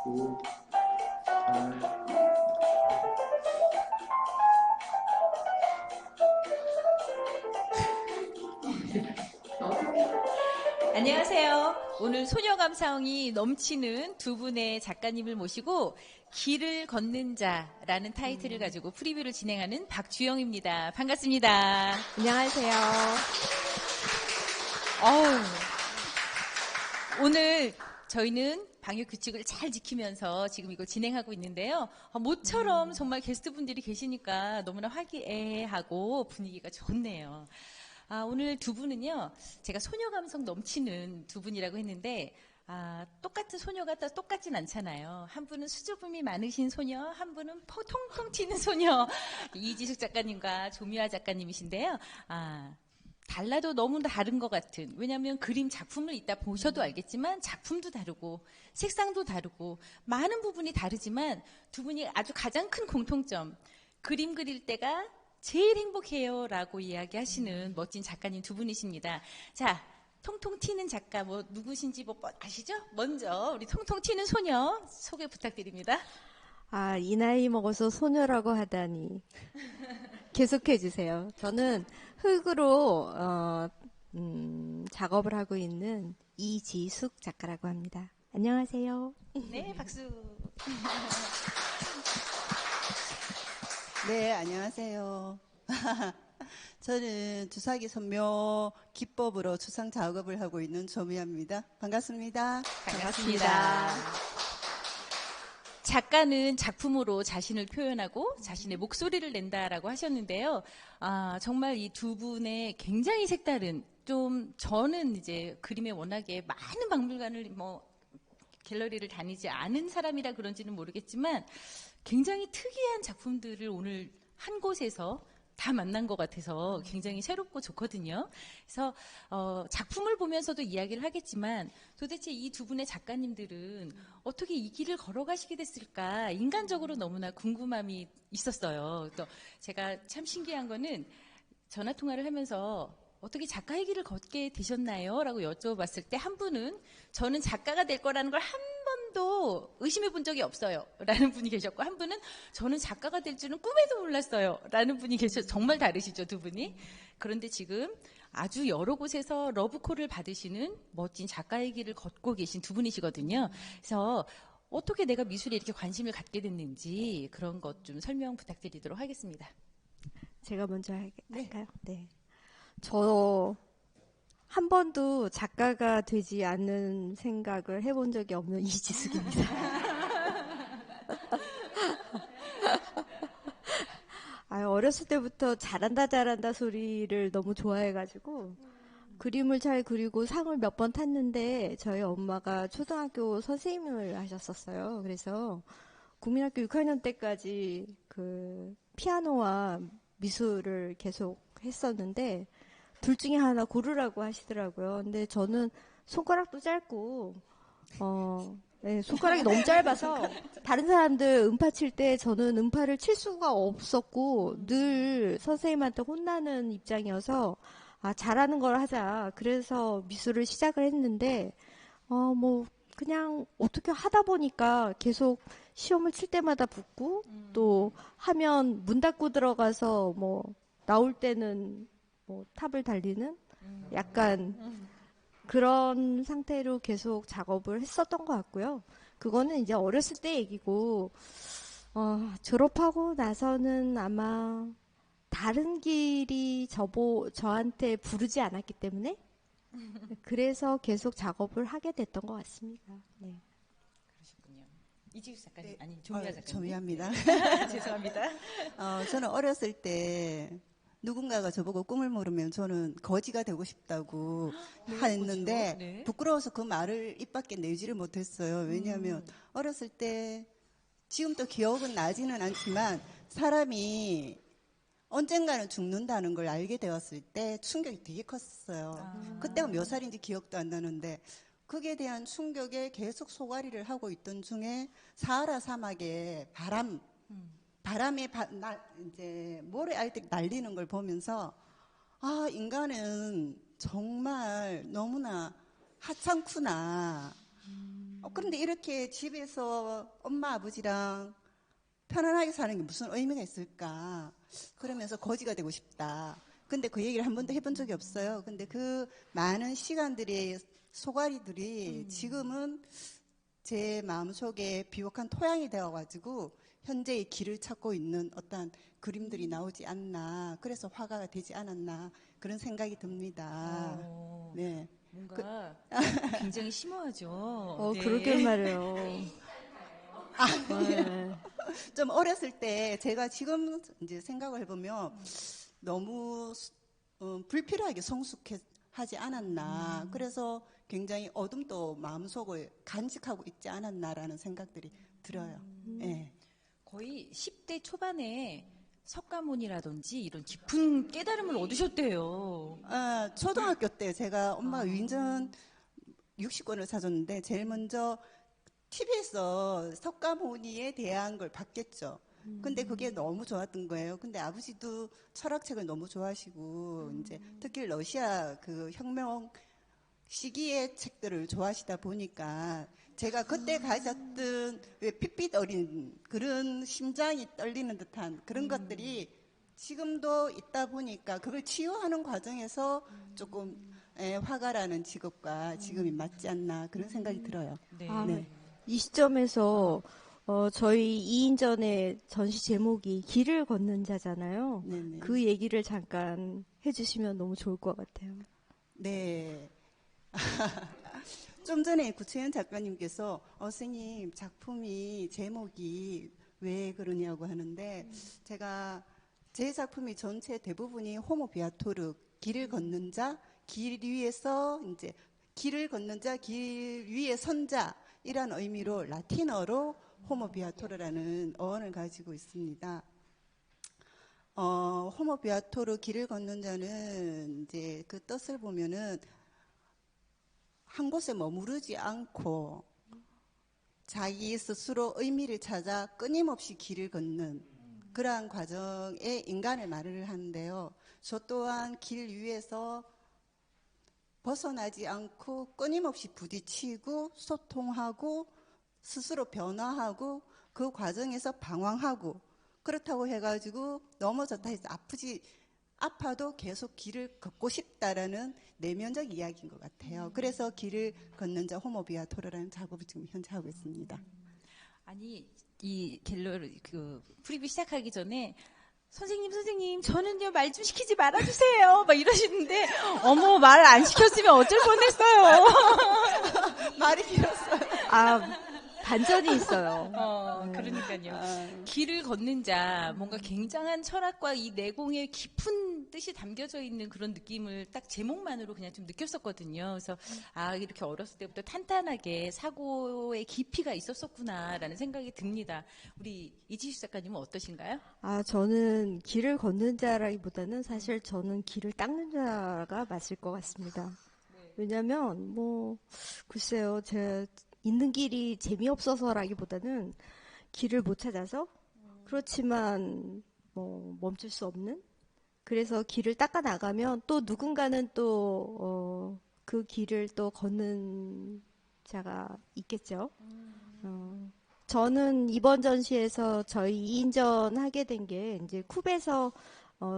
9, 8. 안녕하세요. 오늘 소녀감성이 넘치는 두 분의 작가님을 모시고 길을 걷는 자라는 타이틀을 가지고 프리뷰를 진행하는 박주영입니다. 반갑습니다. 안녕하세요. 오늘 저희는 방역 규칙을 잘 지키면서 지금 이거 진행하고 있는데요. 모처럼 정말 게스트분들이 계시니까 너무나 화기애애하고 분위기가 좋네요. 오늘 두 분은요, 제가 소녀 감성 넘치는 두 분이라고 했는데, 똑같은 소녀가 다 똑같진 않잖아요. 한 분은 수줍음이 많으신 소녀, 한 분은 통통 튀는 소녀. 이지숙 작가님과 조미화 작가님이신데요. 달라도 너무 다른 것 같은, 왜냐하면 그림 작품을 이따 보셔도 알겠지만 작품도 다르고 색상도 다르고 많은 부분이 다르지만 두 분이 아주 가장 큰 공통점, 그림 그릴 때가 제일 행복해요 라고 이야기하시는 멋진 작가님 두 분이십니다. 자, 통통 튀는 작가 누구신지 아시죠? 먼저 우리 통통 튀는 소녀 소개 부탁드립니다. 이 나이 먹어서 소녀라고 하다니. 계속해 주세요. 저는 흙으로 작업을 하고 있는 이지숙 작가라고 합니다. 안녕하세요. 네, 박수. 네, 안녕하세요. 저는 주사기 선묘 기법으로 추상 작업을 하고 있는 조미아입니다. 반갑습니다. 반갑습니다. 작가는 작품으로 자신을 표현하고 자신의 목소리를 낸다라고 하셨는데요. 정말 이 두 분의 굉장히 색다른, 저는 이제 그림에 워낙에 많은 박물관을 갤러리를 다니지 않은 사람이라 그런지는 모르겠지만 굉장히 특이한 작품들을 오늘 한 곳에서 다 만난 것 같아서 굉장히 새롭고 좋거든요. 그래서 작품을 보면서도 이야기를 하겠지만 도대체 이 두 분의 작가님들은 어떻게 이 길을 걸어가시게 됐을까 인간적으로 너무나 궁금함이 있었어요. 또 제가 참 신기한 거는 전화 통화를 하면서 어떻게 작가의 길을 걷게 되셨나요? 라고 여쭤봤을 때 한 분은 저는 작가가 될 거라는 걸 한 번도 의심해 본 적이 없어요. 라는 분이 계셨고 한 분은 저는 작가가 될 줄은 꿈에도 몰랐어요. 라는 분이 계셔서 정말 다르시죠, 두 분이. 그런데 지금 아주 여러 곳에서 러브콜을 받으시는 멋진 작가의 길을 걷고 계신 두 분이시거든요. 그래서 어떻게 내가 미술에 이렇게 관심을 갖게 됐는지 그런 것 좀 설명 부탁드리도록 하겠습니다. 제가 먼저 할까요? 네. 저 한 번도 작가가 되지 않는 생각을 해본 적이 없는 이지숙입니다. 어렸을 때부터 잘한다 소리를 너무 좋아해가지고 그림을 잘 그리고 상을 몇 번 탔는데 저희 엄마가 초등학교 선생님을 하셨었어요. 그래서 국민학교 6학년 때까지 그 피아노와 미술을 계속 했었는데 둘 중에 하나 고르라고 하시더라고요. 근데 저는 손가락도 짧고, 네, 손가락이 너무 짧아서 다른 사람들 음파 칠 때 저는 음파를 칠 수가 없었고 늘 선생님한테 혼나는 입장이어서 잘하는 걸 하자. 그래서 미술을 시작을 했는데 그냥 어떻게 하다 보니까 계속 시험을 칠 때마다 붙고 또 하면 문 닫고 들어가서 나올 때는 탑을 달리는 약간 그런 상태로 계속 작업을 했었던 것 같고요. 그거는 이제 어렸을 때 얘기고 졸업하고 나서는 아마 다른 길이 저한테 부르지 않았기 때문에 그래서 계속 작업을 하게 됐던 것 같습니다. 네. 그러셨군요. 이지숙 작가님, 네. 아니 조미화 작가님. 조미아입니다. 죄송합니다. 저는 어렸을 때 누군가가 저보고 꿈을 물으면 저는 거지가 되고 싶다고 했는데 네. 부끄러워서 그 말을 입 밖에 내지를 못했어요. 왜냐하면 어렸을 때 지금도 기억은 나지는 않지만 사람이 언젠가는 죽는다는 걸 알게 되었을 때 충격이 되게 컸어요. 그때가 몇 살인지 기억도 안 나는데 그에 대한 충격에 계속 소가리를 하고 있던 중에 사하라 사막의 바람에 이제 모래알들이 날리는 걸 보면서 인간은 정말 너무나 하찮구나. 그런데 이렇게 집에서 엄마 아버지랑 편안하게 사는 게 무슨 의미가 있을까? 그러면서 거지가 되고 싶다. 근데 그 얘기를 한 번도 해본 적이 없어요. 근데 그 많은 시간들의 소갈이들이 지금은 제 마음속에 비옥한 토양이 되어가지고 현재의 길을 찾고 있는 어떤 그림들이 나오지 않나. 그래서 화가가 되지 않았나. 그런 생각이 듭니다. 네. 뭔가 굉장히 심오하죠. 네. 그러게 말이에요. 네. 좀 어렸을 때 제가 지금 이제 생각을 해보면 너무 불필요하게 성숙하지 않았나. 그래서 굉장히 어둠도 마음속을 간직하고 있지 않았나라는 생각들이 들어요. 네. 거의 10대 초반에 석가모니라든지 이런 깊은 깨달음을 얻으셨대요. 초등학교 때 제가 엄마가 위인전 60권을 사줬는데 제일 먼저 TV에서 석가모니에 대한 걸 봤겠죠. 근데 그게 너무 좋았던 거예요. 근데 아버지도 철학책을 너무 좋아하시고 이제 특히 러시아 그 혁명 시기의 책들을 좋아하시다 보니까 제가 그때 가졌던 왜 핏빛 어린 그런 심장이 떨리는 듯한 그런 것들이 지금도 있다 보니까 그걸 치유하는 과정에서 조금 화가라는 직업과 지금이 맞지 않나 그런 생각이 들어요. 네. 네. 이 시점에서 저희 2인 전의 전시 제목이 길을 걷는 자잖아요. 네네. 그 얘기를 잠깐 해주시면 너무 좋을 것 같아요. 네. 좀 전에 구채연 작가님께서 선생님 작품이 제목이 왜 그러냐고 하는데 제가 제 작품이 전체 대부분이 호모 비아토르 길을 걷는 자, 길 위에서 이제 길을 걷는 자, 길 위에 선 자이란 의미로 라틴어로 호모 비아토르라는 어원을 가지고 있습니다. 호모 비아토르 길을 걷는 자는 이제 그 뜻을 보면은 한 곳에 머무르지 않고 자기 스스로 의미를 찾아 끊임없이 길을 걷는 그러한 과정에 인간을 말을 하는데요. 저 또한 길 위에서 벗어나지 않고 끊임없이 부딪히고 소통하고 스스로 변화하고 그 과정에서 방황하고 그렇다고 해가지고 넘어졌다 해서 아파도 계속 길을 걷고 싶다라는 내면적 이야기인 것 같아요. 그래서 길을 걷는 자 호모 비아토르라는 작업을 지금 현재 하고 있습니다. 아니 이 갤러리 그 프리뷰 시작하기 전에 선생님 저는요 말 좀 시키지 말아주세요 막 이러시는데 어머 말 안 시켰으면 어쩔 뻔했어요. 말이 길었어요. 반전이 있어요. 그러니까요. 길을 걷는 자, 뭔가 굉장한 철학과 이 내공의 깊은 뜻이 담겨져 있는 그런 느낌을 딱 제목만으로 그냥 좀 느꼈었거든요. 그래서 이렇게 어렸을 때부터 탄탄하게 사고의 깊이가 있었었구나라는 생각이 듭니다. 우리 이지수 작가님은 어떠신가요? 저는 길을 걷는 자라기보다는 사실 저는 길을 닦는 자가 맞을 것 같습니다. 왜냐면 글쎄요, 제가 있는 길이 재미없어서라기보다는 길을 못 찾아서 그렇지만 멈출 수 없는 그래서 길을 닦아 나가면 또 누군가는 또 그 길을 또 걷는 자가 있겠죠. 저는 이번 전시에서 저희 2인전 하게 된 게 이제 쿱에서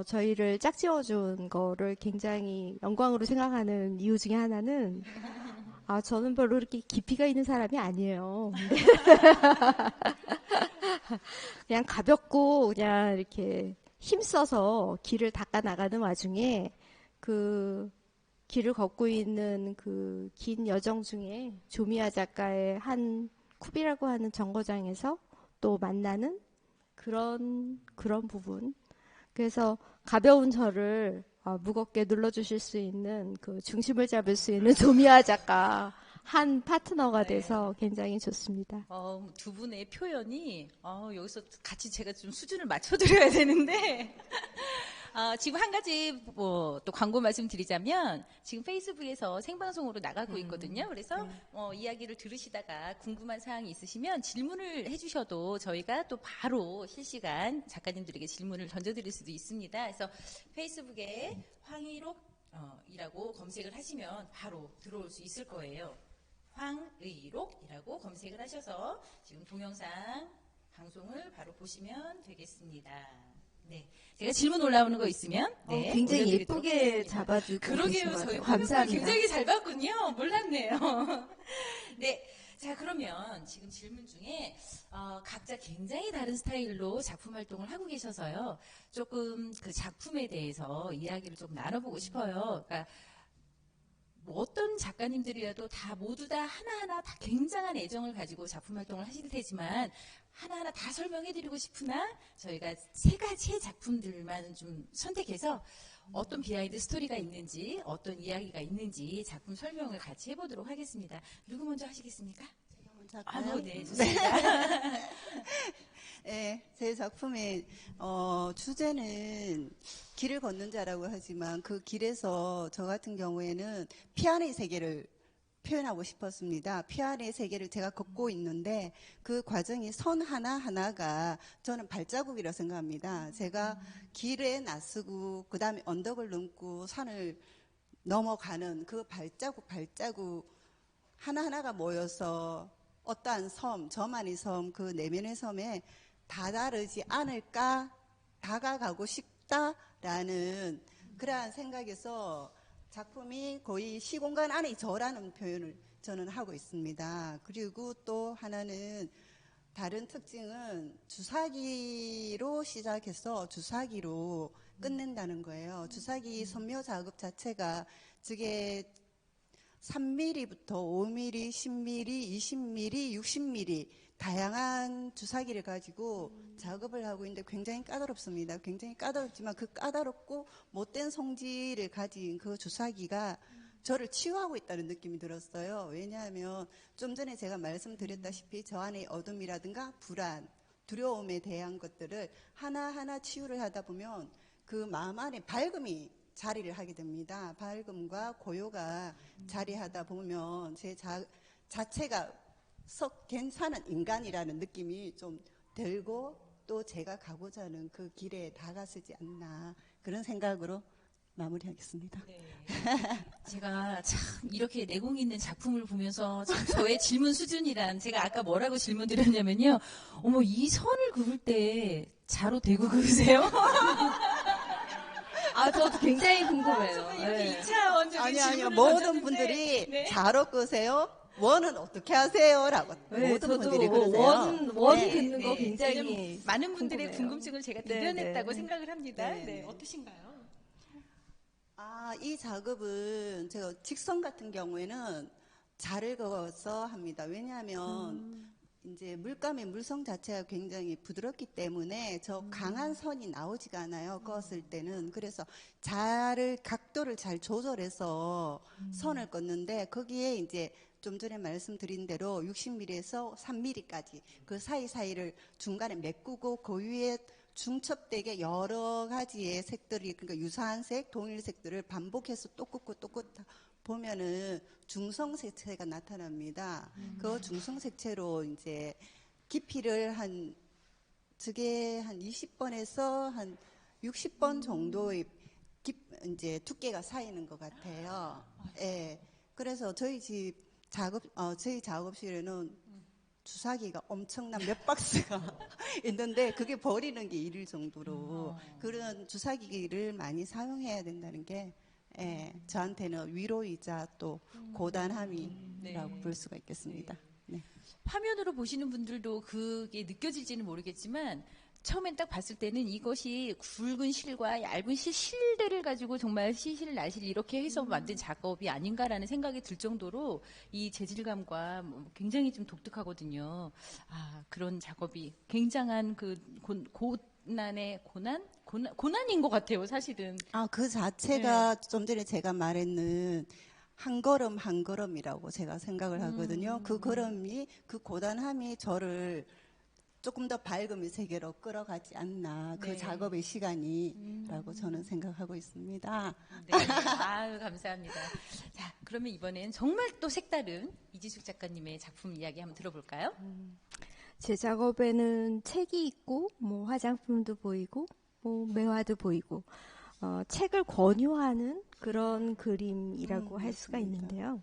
저희를 짝지어준 거를 굉장히 영광으로 생각하는 이유 중에 하나는 저는 별로 이렇게 깊이가 있는 사람이 아니에요. 그냥 가볍고 그냥 이렇게 힘써서 길을 닦아 나가는 와중에 그 길을 걷고 있는 그 긴 여정 중에 조미아 작가의 한 쿱이라고 하는 정거장에서 또 만나는 그런 부분. 그래서 가벼운 저를 무겁게 눌러주실 수 있는 그 중심을 잡을 수 있는 조미아 작가 한 파트너가 돼서 굉장히 좋습니다. 두 분의 표현이 여기서 같이 제가 좀 수준을 맞춰드려야 되는데 지금 한 가지 또 광고 말씀드리자면 지금 페이스북에서 생방송으로 나가고 있거든요. 그래서 이야기를 들으시다가 궁금한 사항이 있으시면 질문을 해주셔도 저희가 또 바로 실시간 작가님들에게 질문을 던져드릴 수도 있습니다. 그래서 페이스북에 황희록이라고 검색을 하시면 바로 들어올 수 있을 거예요. 황의록이라고 검색을 하셔서 지금 동영상 방송을 바로 보시면 되겠습니다. 네. 제가 질문 올라오는 거 있으면 네, 굉장히 올려드리도록 예쁘게 하겠습니다. 잡아주고 그러게요. 계셔가지고 저희 화면을 감사합니다. 굉장히 잘 봤군요. 몰랐네요. 네. 자, 그러면 지금 질문 중에 각자 굉장히 다른 스타일로 작품 활동을 하고 계셔서요. 조금 그 작품에 대해서 이야기를 좀 나눠보고 싶어요. 그러니까 뭐 어떤 작가님들이라도 다 모두 다 하나하나 다 굉장한 애정을 가지고 작품 활동을 하실 테지만 하나하나 다 설명해드리고 싶으나 저희가 세 가지의 작품들만 좀 선택해서 어떤 비하인드 스토리가 있는지 어떤 이야기가 있는지 작품 설명을 같이 해보도록 하겠습니다. 누구 먼저 하시겠습니까? 네, 좋습니다. 네, 제 작품의 주제는 길을 걷는 자라고 하지만 그 길에서 저 같은 경우에는 피아노의 세계를 표현하고 싶었습니다. 피아노의 세계를 제가 걷고 있는데 그 과정이 선 하나하나가 저는 발자국이라고 생각합니다. 제가 길에 나서고 그 다음에 언덕을 넘고 산을 넘어가는 그 발자국 하나하나가 모여서 어떠한 섬, 저만의 섬, 그 내면의 섬에 다다르지 않을까, 다가가고 싶다라는 그러한 생각에서 작품이 거의 시공간 안에 저라는 표현을 저는 하고 있습니다. 그리고 또 하나는 다른 특징은 주사기로 시작해서 주사기로 끝낸다는 거예요. 주사기 선묘 작업 자체가 저게 3mm부터 5mm, 10mm, 20mm, 60mm 다양한 주사기를 가지고 작업을 하고 있는데 굉장히 까다롭습니다. 굉장히 까다롭지만 그 까다롭고 못된 성질을 가진 그 주사기가 저를 치유하고 있다는 느낌이 들었어요. 왜냐하면 좀 전에 제가 말씀드렸다시피 저 안의 어둠이라든가 불안, 두려움에 대한 것들을 하나하나 치유를 하다 보면 그 마음 안에 밝음이 자리를 하게 됩니다. 밝음과 고요가 자리하다 보면 제 자체가 썩 괜찮은 인간이라는 느낌이 좀 들고 또 제가 가고자 하는 그 길에 다가서지 않나 그런 생각으로 마무리하겠습니다. 네. 제가 참 이렇게 내공 있는 작품을 보면서 참 저의 질문 수준이란 제가 아까 뭐라고 질문 드렸냐면요. 어머 이 선을 그을 때 자로 대고 그으세요? 저도 굉장히 궁금해요. 이렇게 2차 원적인 아니요. 질문을 모든 던졌는데, 분들이 네. 자로 끄세요? 원은 어떻게 하세요? 라고 모든 분들이 그러세요. 원 네. 긋는 거 네. 굉장히 왜냐면 많은 분들의 궁금해요. 궁금증을 제가 네, 대변했다고 네. 생각을 합니다. 네, 네, 네. 어떠신가요? 이 작업은 제가 직선 같은 경우에는 자를 그어서 합니다. 왜냐하면 이제 물감의 물성 자체가 굉장히 부드럽기 때문에 저 강한 선이 나오지가 않아요. 그었을 때는. 그래서 각도를 잘 조절해서 선을 긋는데 거기에 이제 좀 전에 말씀드린 대로 60mm에서 3mm까지 그 사이사이를 중간에 메꾸고 그 위에 중첩되게 여러 가지의 색들이 그러니까 유사한 색, 동일 색들을 반복해서 또 긋고 또 긋다 보면은 중성색채가 나타납니다. 그 중성색채로 이제 깊이를 저게 한 20번에서 한 60번 정도의 이제 두께가 쌓이는 것 같아요. 예. 그래서 저희 작업실에는 주사기가 엄청난 몇 박스가 있는데 그게 버리는 게 일일 정도로 그런 주사기를 많이 사용해야 된다는 게 저한테는 위로이자 또 고단함이라고 볼 수가 있겠습니다. 네. 화면으로 보시는 분들도 그게 느껴질지는 모르겠지만 처음엔 딱 봤을 때는 이것이 굵은 실과 얇은 실들을 가지고 정말 시실나실 이렇게 해서 만든 작업이 아닌가라는 생각이 들 정도로 이 재질감과 굉장히 좀 독특하거든요. 그런 작업이 굉장한 그 고난인 것 같아요, 사실은. 그 자체가 좀 전에 제가 말했는 한 걸음 한 걸음이라고 제가 생각을 하거든요. 그 걸음이 그 고단함이 저를 조금 더 밝음의 세계로 끌어가지 않나 그 작업의 시간이라고 저는 생각하고 있습니다. 네, 감사합니다. 자, 그러면 이번엔 정말 또 색다른 이지숙 작가님의 작품 이야기 한번 들어볼까요? 제 작업에는 책이 있고 뭐 화장품도 보이고 뭐 매화도 보이고 책을 권유하는 그런 그림이라고 할 수가 있는데요.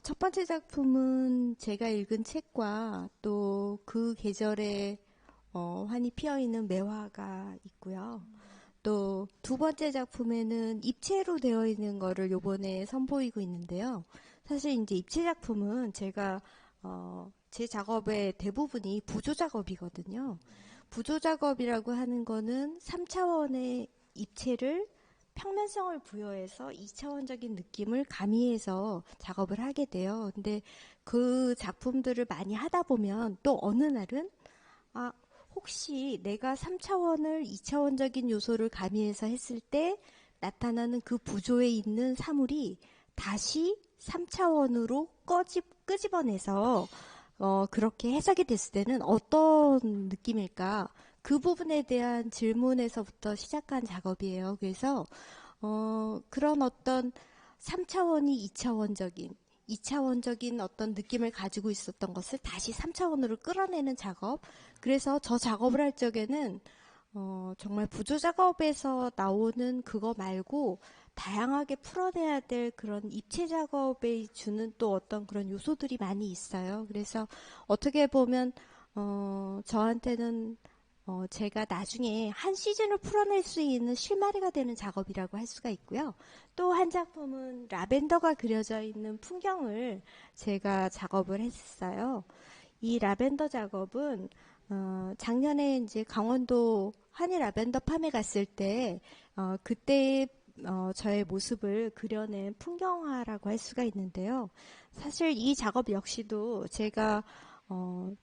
첫 번째 작품은 제가 읽은 책과 또 그 계절에 환히 피어있는 매화가 있고요. 또 두 번째 작품에는 입체로 되어 있는 거를 요번에 선보이고 있는데요. 사실 이제 입체 작품은 제가 제 작업의 대부분이 부조 작업이거든요. 부조 작업이라고 하는 거는 3차원의 입체를 평면성을 부여해서 2차원적인 느낌을 가미해서 작업을 하게 돼요. 근데 그 작품들을 많이 하다 보면 또 어느 날은 혹시 내가 3차원을 2차원적인 요소를 가미해서 했을 때 나타나는 그 부조에 있는 사물이 다시 3차원으로 끄집어내서 그렇게 해석이 됐을 때는 어떤 느낌일까? 그 부분에 대한 질문에서부터 시작한 작업이에요. 그래서 그런 어떤 3차원이 2차원적인 어떤 느낌을 가지고 있었던 것을 다시 3차원으로 끌어내는 작업. 그래서 저 작업을 할 적에는 정말 부조 작업에서 나오는 그거 말고 다양하게 풀어내야 될 그런 입체 작업에 주는 또 어떤 그런 요소들이 많이 있어요. 그래서 어떻게 보면 저한테는 제가 나중에 한 시즌을 풀어낼 수 있는 실마리가 되는 작업이라고 할 수가 있고요. 또 한 작품은 라벤더가 그려져 있는 풍경을 제가 작업을 했어요. 이 라벤더 작업은 작년에 이제 강원도 한일 라벤더 팜에 갔을 때 그때 저의 모습을 그려낸 풍경화라고 할 수가 있는데요. 사실 이 작업 역시도 제가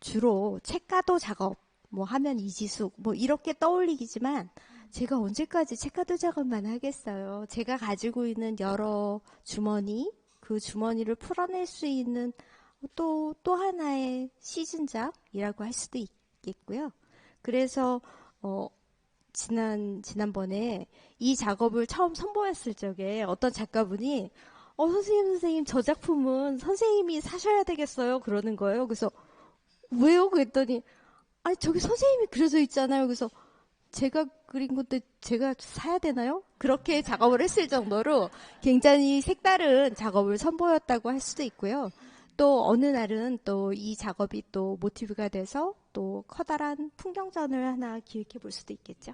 주로 책가도 작업 뭐 하면 이지숙 뭐 이렇게 떠올리기지만 제가 언제까지 책가도 작업만 하겠어요. 제가 가지고 있는 여러 주머니, 그 주머니를 풀어낼 수 있는 또 하나의 시즌작이라고 할 수도 있겠고요. 그래서 지난번에 이 작업을 처음 선보였을 적에 어떤 작가분이 선생님 저 작품은 선생님이 사셔야 되겠어요 그러는 거예요. 그래서 왜요? 그랬더니 아니 저기 선생님이 그려져 있잖아요. 그래서 제가 그린 건데 제가 사야 되나요? 그렇게 작업을 했을 정도로 굉장히 색다른 작업을 선보였다고 할 수도 있고요. 또 어느 날은 또 이 작업이 또 모티브가 돼서 또 커다란 풍경전을 하나 기획해 볼 수도 있겠죠.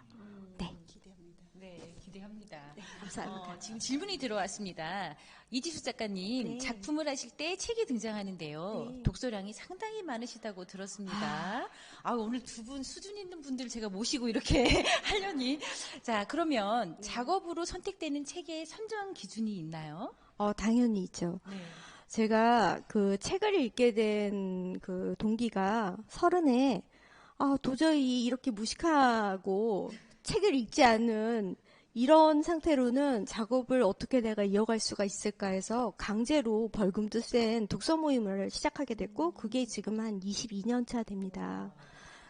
네. 기대합니다. 네, 기대합니다. 네, 감사합니다. 지금 질문이 들어왔습니다. 이지수 작가님, 네. 작품을 하실 때 책이 등장하는데요. 네. 독서량이 상당히 많으시다고 들었습니다. 오늘 두 분 수준 있는 분들 제가 모시고 이렇게 하려니. 자, 그러면 작업으로 선택되는 책의 선정 기준이 있나요? 당연히 있죠. 네. 제가 그 책을 읽게 된 그 동기가 30에 도저히 이렇게 무식하고 책을 읽지 않은 이런 상태로는 작업을 어떻게 내가 이어갈 수가 있을까 해서 강제로 벌금도 센 독서 모임을 시작하게 됐고 그게 지금 한 22년 차 됩니다.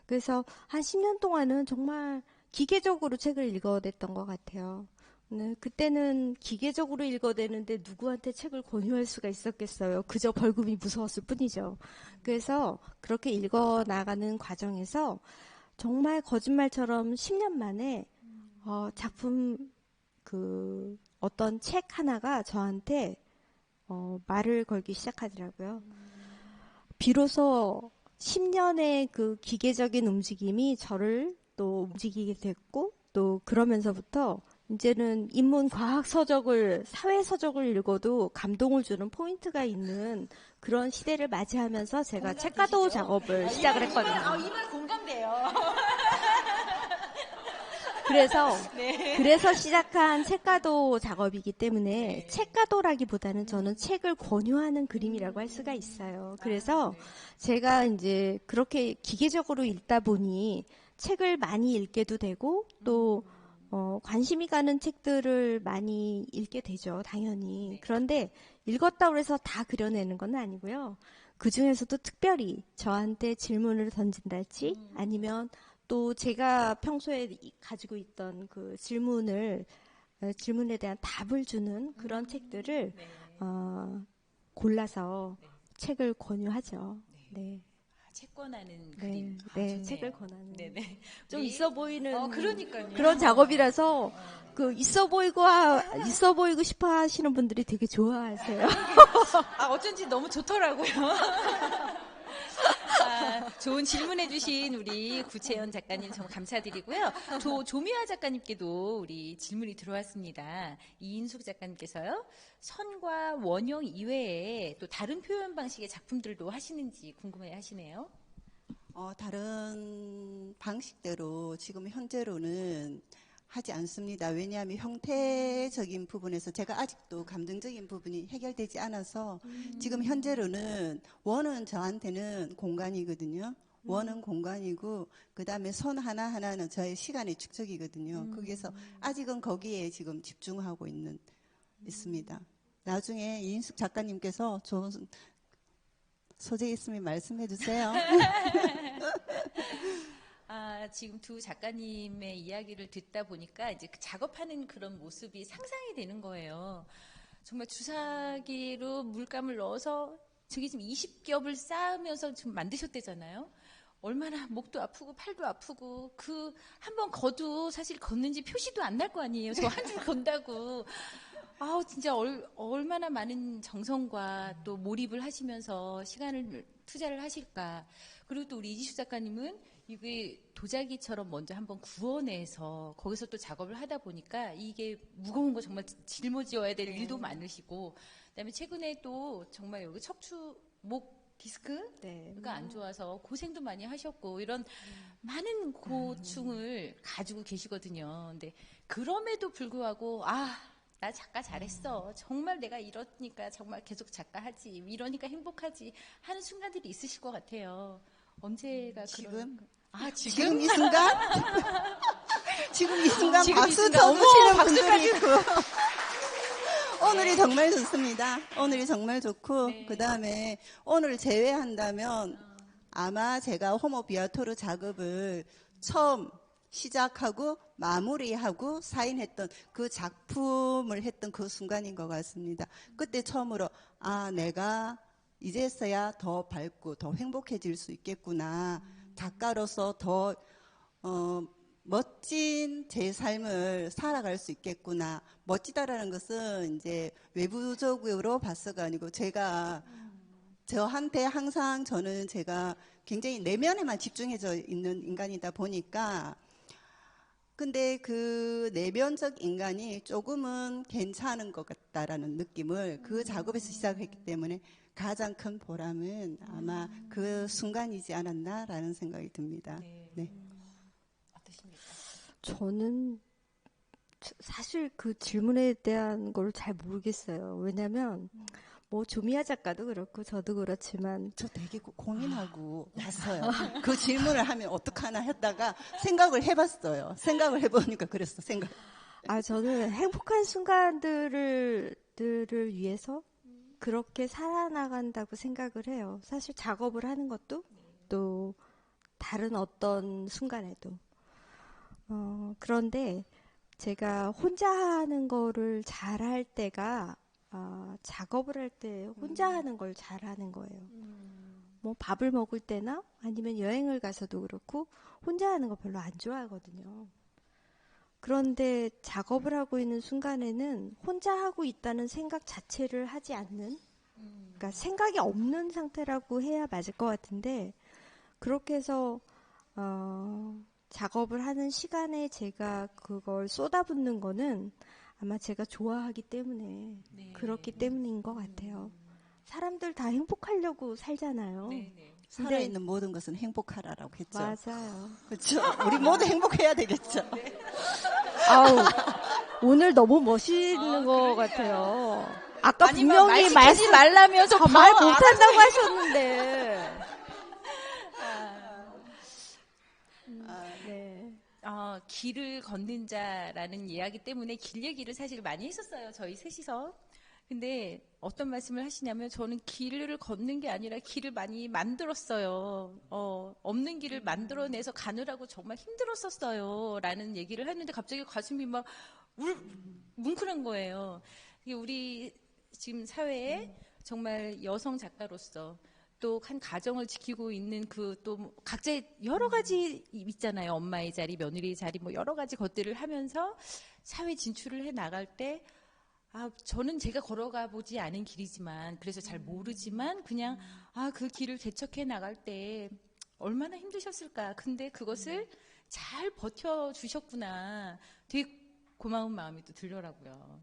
그래서 한 10년 동안은 정말 기계적으로 책을 읽어댔던 것 같아요. 네, 그때는 기계적으로 읽어대는데 누구한테 책을 권유할 수가 있었겠어요. 그저 벌금이 무서웠을 뿐이죠. 그래서 그렇게 읽어나가는 과정에서 정말 거짓말처럼 10년 만에 작품 어떤 책 하나가 저한테 말을 걸기 시작하더라고요. 비로소 10년의 그 기계적인 움직임이 저를 또 움직이게 됐고 또 그러면서부터 이제는 인문 과학 서적을 사회 서적을 읽어도 감동을 주는 포인트가 있는 그런 시대를 맞이하면서 제가 책가도 작업을 시작을 했거든요. 이 말 공감돼요. 그래서 시작한 책가도 작업이기 때문에 책가도라기보다는 저는 책을 권유하는 그림이라고 할 수가 있어요. 그래서 제가 이제 그렇게 기계적으로 읽다 보니 책을 많이 읽게도 되고 또 관심이 가는 책들을 많이 읽게 되죠, 당연히. 그런데 읽었다고 해서 다 그려내는 건 아니고요. 그 중에서도 특별히 저한테 질문을 던진달지 아니면 또 제가 평소에 가지고 있던 그 질문에 대한 답을 주는 그런 책들을 골라서 책을 권유하죠. 네. 책 권하는 네, 그림. 네, 좋네요. 책을 권하는. 네네. 좀 우리- 있어 보이는 그러니까요. 그런 작업이라서 그 있어 보이고 싶어 하시는 분들이 되게 좋아하세요. 어쩐지 너무 좋더라고요. 좋은 질문해주신 우리 구채연 작가님 정말 감사드리고요. 조미화 작가님께도 우리 질문이 들어왔습니다. 이인숙 작가님께서요. 선과 원형 이외에 또 다른 표현 방식의 작품들도 하시는지 궁금해 하시네요. 다른 방식대로 지금 현재로는 하지 않습니다. 왜냐하면 형태적인 부분에서 제가 아직도 감정적인 부분이 해결되지 않아서 지금 현재로는 원은 저한테는 공간이거든요. 원은 공간이고 그다음에 손 하나하나는 저의 시간의 축적이거든요. 거기서 아직은 거기에 지금 집중하고 있습니다. 나중에 이인숙 작가님께서 좋은 소재 있으면 말씀해 주세요. 지금 두 작가님의 이야기를 듣다 보니까 이제 그 작업하는 그런 모습이 상상이 되는 거예요. 정말 주사기로 물감을 넣어서 저게 지금 20겹을 쌓으면서 좀 만드셨대잖아요. 얼마나 목도 아프고 팔도 아프고 그 한 번 거도 사실 걷는지 표시도 안 날 거 아니에요. 저 한 줄 건다고. 진짜 얼마나 많은 정성과 또 몰입을 하시면서 시간을 투자를 하실까. 그리고 또 우리 이지수 작가님은 이게 도자기처럼 먼저 한번 구워내서 거기서 또 작업을 하다 보니까 이게 무거운 거 정말 짊어지어야 될 일도 많으시고 그다음에 최근에 또 정말 여기 척추 목 디스크가 안 좋아서 고생도 많이 하셨고 이런 많은 고충을 가지고 계시거든요. 근데 그럼에도 불구하고 나 작가 잘했어. 정말 내가 이러니까 정말 계속 작가 하지. 이러니까 행복하지. 하는 순간들이 있으실 것 같아요. 언제가 지금? 지금 이 순간? 지금 이 순간 지금 이 박수 순간. 쳐주시는 박수까지. 분들이 오늘이 정말 좋습니다. 오늘이 정말 좋고 네. 그다음에 오늘 제외한다면 아마 제가 호모 비아토르 작업을 처음 시작하고 마무리하고 사인했던 그 작품을 했던 그 순간인 것 같습니다. 그때 처음으로 내가 이제서야 더 밝고 더 행복해질 수 있겠구나. 작가로서 더 멋진 제 삶을 살아갈 수 있겠구나. 멋지다라는 것은 이제 외부적으로 봐서가 아니고 제가 저한테 항상 저는 제가 굉장히 내면에만 집중해져 있는 인간이다 보니까 근데 그 내면적 인간이 조금은 괜찮은 것 같다라는 느낌을 그 작업에서 시작했기 때문에 가장 큰 보람은 아마 그 순간이지 않았나라는 생각이 듭니다. 네. 어떠십니까? 저는 사실 그 질문에 대한 걸 잘 모르겠어요. 왜냐면 뭐 조미아 작가도 그렇고 저도 그렇지만 저 되게 고민하고 왔어요. 그 질문을 하면 어떡하나 했다가 생각을 해봤어요. 생각을 해보니까 그랬어. 저는 행복한 순간들을 위해서 그렇게 살아나간다고 생각을 해요. 사실 작업을 하는 것도 또 다른 어떤 순간에도. 그런데 제가 혼자 하는 거를 잘할 때가 작업을 할 때 혼자 하는 걸 잘하는 거예요. 뭐 밥을 먹을 때나 아니면 여행을 가서도 그렇고 혼자 하는 거 별로 안 좋아하거든요. 그런데 작업을 하고 있는 순간에는 혼자 하고 있다는 생각 자체를 하지 않는, 그러니까 생각이 없는 상태라고 해야 맞을 것 같은데, 그렇게 해서 작업을 하는 시간에 제가 그걸 쏟아붓는 거는 아마 제가 좋아하기 때문에 그렇기 때문인 것 같아요. 사람들 다 행복하려고 살잖아요. 살아있는 모든 것은 행복하라라고 했죠. 맞아요. 그렇죠. 우리 모두 행복해야 되겠죠. 오늘 너무 멋있는 것 같아요. 아까 아니면 분명히 말 시키지 말라면서 말 바로 못한다고 하셨는데. 네. 길을 걷는 자라는 이야기 때문에 길 얘기를 사실 많이 했었어요. 저희 셋이서. 근데 어떤 말씀을 하시냐면 저는 길을 걷는 게 아니라 길을 많이 만들었어요. 없는 길을 만들어내서 가느라고 정말 힘들었었어요. 라는 얘기를 했는데 갑자기 가슴이 막 뭉클한 거예요. 이게 우리 지금 사회에 정말 여성 작가로서 또 한 가정을 지키고 있는 그 또 각자의 여러 가지 있잖아요. 엄마의 자리, 며느리의 자리, 뭐 여러 가지 것들을 하면서 사회 진출을 해 나갈 때, 저는 제가 걸어가 보지 않은 길이지만, 그래서 잘 모르지만, 그냥, 그 길을 개척해 나갈 때 얼마나 힘드셨을까. 근데 그것을 잘 버텨주셨구나. 되게 고마운 마음이 또 들더라고요.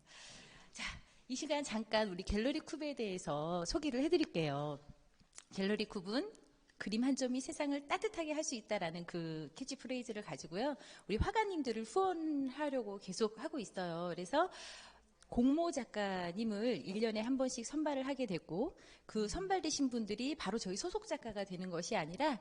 자, 이 시간 잠깐 우리 갤러리 쿱에 대해서 소개를 해드릴게요. 갤러리 쿱은 그림 한 점이 세상을 따뜻하게 할 수 있다라는 그 캐치프레이즈를 가지고요. 우리 화가님들을 후원하려고 계속 하고 있어요. 그래서 공모 작가님을 1년에 한 번씩 선발을 하게 됐고, 그 선발되신 분들이 바로 저희 소속 작가가 되는 것이 아니라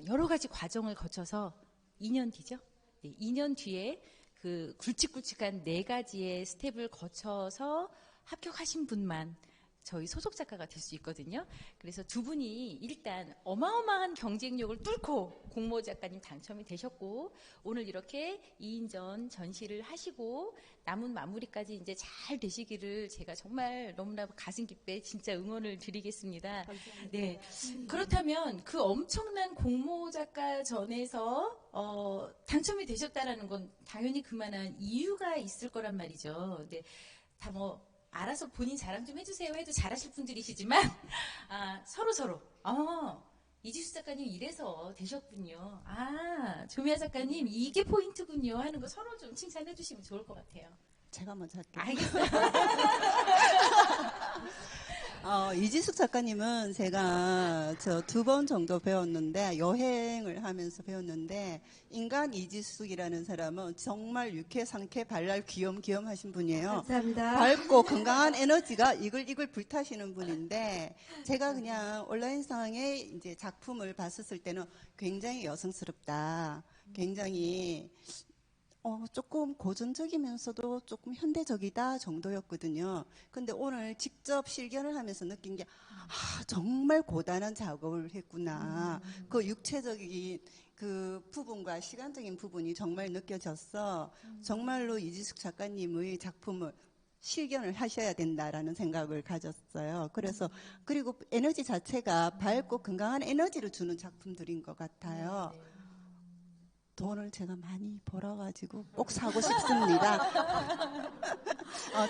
여러 가지 과정을 거쳐서 2년 뒤죠. 네, 2년 뒤에 그 굵직굵직한 4가지의 스텝을 거쳐서 합격하신 분만 저희 소속 작가가 될 수 있거든요. 그래서 두 분이 일단 어마어마한 경쟁력을 뚫고 공모 작가님 당첨이 되셨고, 오늘 이렇게 2인전 전시를 하시고 남은 마무리까지 이제 잘 되시기를 제가 정말 너무나 가슴 깊게 진짜 응원을 드리겠습니다. 감사합니다. 네. 그렇다면 그 엄청난 공모 작가전에서 당첨이 되셨다라는 건 당연히 그만한 이유가 있을 거란 말이죠. 근데 다 뭐 알아서 본인 자랑 좀 해주세요 해도 잘하실 분들이시지만 서로 이지수 작가님 이래서 되셨군요. 조미아 작가님 이게 포인트군요 하는 거 서로 좀 칭찬해 주시면 좋을 것 같아요. 제가 먼저 할게요. 알겠어요. 이지숙 작가님은 제가 2번 정도 배웠는데, 여행을 하면서 배웠는데, 인간 이지숙이라는 사람은 정말 유쾌, 상쾌, 발랄, 귀염귀염 하신 분이에요. 감사합니다. 밝고 건강한 에너지가 이글이글 불타시는 분인데, 제가 그냥 온라인상의 이제 작품을 봤었을 때는 굉장히 여성스럽다. 굉장히 조금 고전적이면서도 조금 현대적이다 정도였거든요. 근데 오늘 직접 실견을 하면서 느낀 게, 정말 고단한 작업을 했구나. 그 육체적인 그 부분과 시간적인 부분이 정말 느껴졌어. 정말로 이지숙 작가님의 작품을 실견을 하셔야 된다라는 생각을 가졌어요. 그래서, 그리고 에너지 자체가 밝고 건강한 에너지를 주는 작품들인 것 같아요. 돈을 제가 많이 벌어가지고 꼭 사고 싶습니다.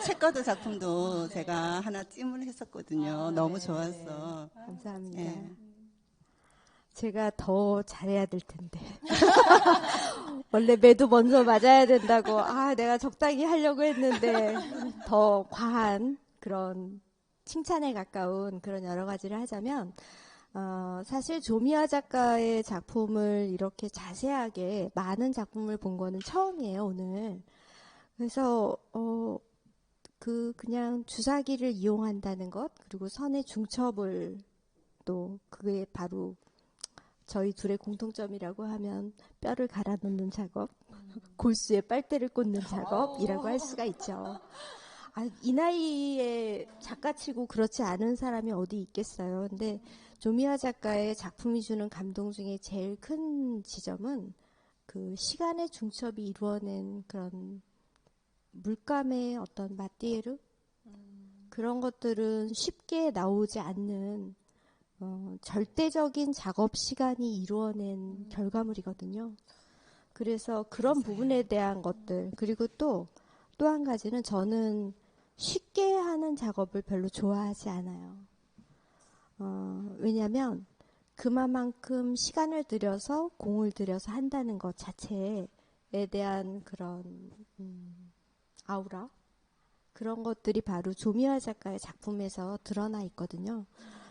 책가드 작품도 제가 하나 찜을 했었거든요. 너무 좋았어. 감사합니다. 네. 제가 더 잘해야 될 텐데. 원래 매도 먼저 맞아야 된다고, 내가 적당히 하려고 했는데, 더 과한 그런 칭찬에 가까운 그런 여러 가지를 하자면, 사실 조미아 작가의 작품을 이렇게 자세하게 많은 작품을 본 거는 처음이에요, 오늘. 그래서, 그냥 주사기를 이용한다는 것, 그리고 선의 중첩을 또, 그게 바로 저희 둘의 공통점이라고 하면 뼈를 갈아 넣는 작업, 골수에 빨대를 꽂는 작업이라고 할 수가 있죠. 이 나이에 작가치고 그렇지 않은 사람이 어디 있겠어요. 근데 조미아 작가의 작품이 주는 감동 중에 제일 큰 지점은 그 시간의 중첩이 이루어낸 그런 물감의 어떤 마띠에르? 그런 것들은 쉽게 나오지 않는 절대적인 작업 시간이 이루어낸 결과물이거든요. 그래서 그런 부분에 대한 것들, 그리고 또 한 가지는 저는 쉽게 하는 작업을 별로 좋아하지 않아요. 왜냐하면 그만큼 시간을 들여서 공을 들여서 한다는 것 자체에 대한 그런 아우라, 그런 것들이 바로 조미아 작가의 작품에서 드러나 있거든요.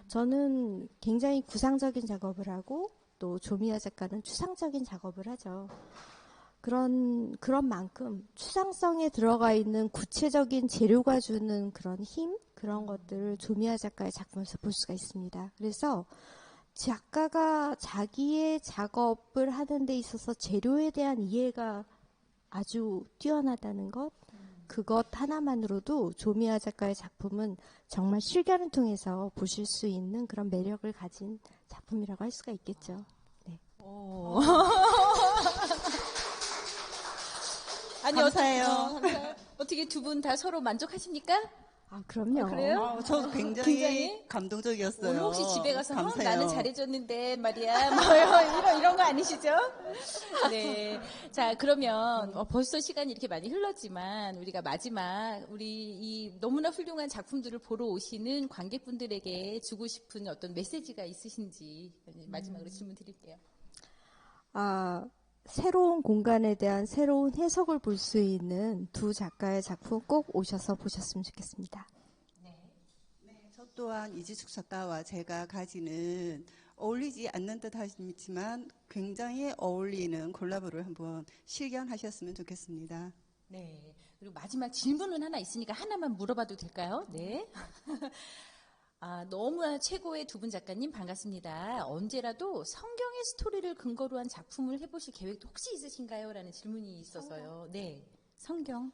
저는 굉장히 구상적인 작업을 하고 또 조미아 작가는 추상적인 작업을 하죠. 그런 만큼 추상성에 들어가 있는 구체적인 재료가 주는 그런 힘, 그런 것들을 조미아 작가의 작품에서 볼 수가 있습니다. 그래서 작가가 자기의 작업을 하는 데 있어서 재료에 대한 이해가 아주 뛰어나다는 것, 그것 하나만으로도 조미아 작가의 작품은 정말 실견을 통해서 보실 수 있는 그런 매력을 가진 작품이라고 할 수가 있겠죠. 네. 아니, 감사해요. 어떻게 두 분 다 서로 만족하십니까? 아, 그럼요. 그래요? 저도 굉장히, 굉장히? 감동적이었어요. 오늘 혹시 집에 가서 감사해요. 나는 잘해줬는데 말이야 뭐 이런 거 아니시죠? 네. 자 그러면 벌써 시간이 이렇게 많이 흘렀지만 우리가 마지막 우리 이 너무나 훌륭한 작품들을 보러 오시는 관객분들에게 주고 싶은 어떤 메시지가 있으신지 마지막으로 질문 드릴게요. 새로운 공간에 대한 새로운 해석을 볼 수 있는 두 작가의 작품 꼭 오셔서 보셨으면 좋겠습니다. 저 또한 이지숙 작가와 제가 가지는 어울리지 않는 듯 하지만 굉장히 어울리는 콜라보를 한번 실견하셨으면 좋겠습니다. 네. 그리고 마지막 질문은 하나 있으니까 하나만 물어봐도 될까요? 네. 너무나 최고의 두 분 작가님 반갑습니다. 언제라도 성경의 스토리를 근거로 한 작품을 해보실 계획도 혹시 있으신가요? 라는 질문이 있어서요. 네. 성경.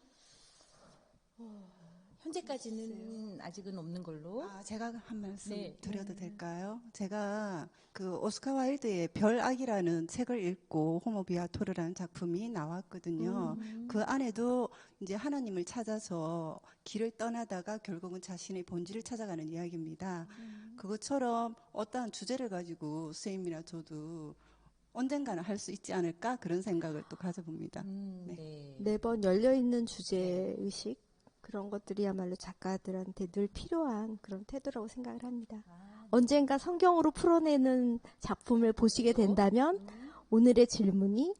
현재까지는 아직은 없는 걸로. 제가 한 말씀 네. 드려도 될까요? 제가 그 오스카 와일드의 별악이라는 책을 읽고 호모비아토르라는 작품이 나왔거든요. 그 안에도 이제 하나님을 찾아서 길을 떠나다가 결국은 자신의 본질을 찾아가는 이야기입니다. 그것처럼 어떠한 주제를 가지고 선생님이나 저도 언젠가는 할 수 있지 않을까 그런 생각을 또 가져봅니다. 네. 매번 열려있는 주제의식 그런 것들이야말로 작가들한테 늘 필요한 그런 태도라고 생각을 합니다. 언젠가 성경으로 풀어내는 작품을 보시게 된다면 오늘의 질문이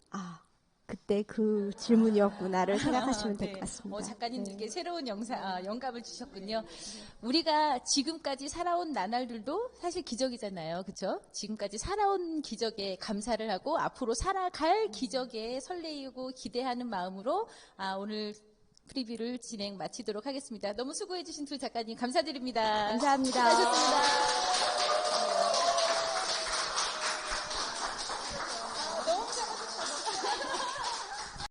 그때 그 질문이었구나를 생각하시면 될 것 같습니다. 작가님들께 새로운 영감을 주셨군요. 우리가 지금까지 살아온 나날들도 사실 기적이잖아요. 그렇죠? 지금까지 살아온 기적에 감사를 하고 앞으로 살아갈 기적에 설레이고 기대하는 마음으로 오늘 프리뷰를 마치도록 하겠습니다. 너무 수고해주신 두 작가님 감사드립니다. 감사합니다. 수고하셨습니다.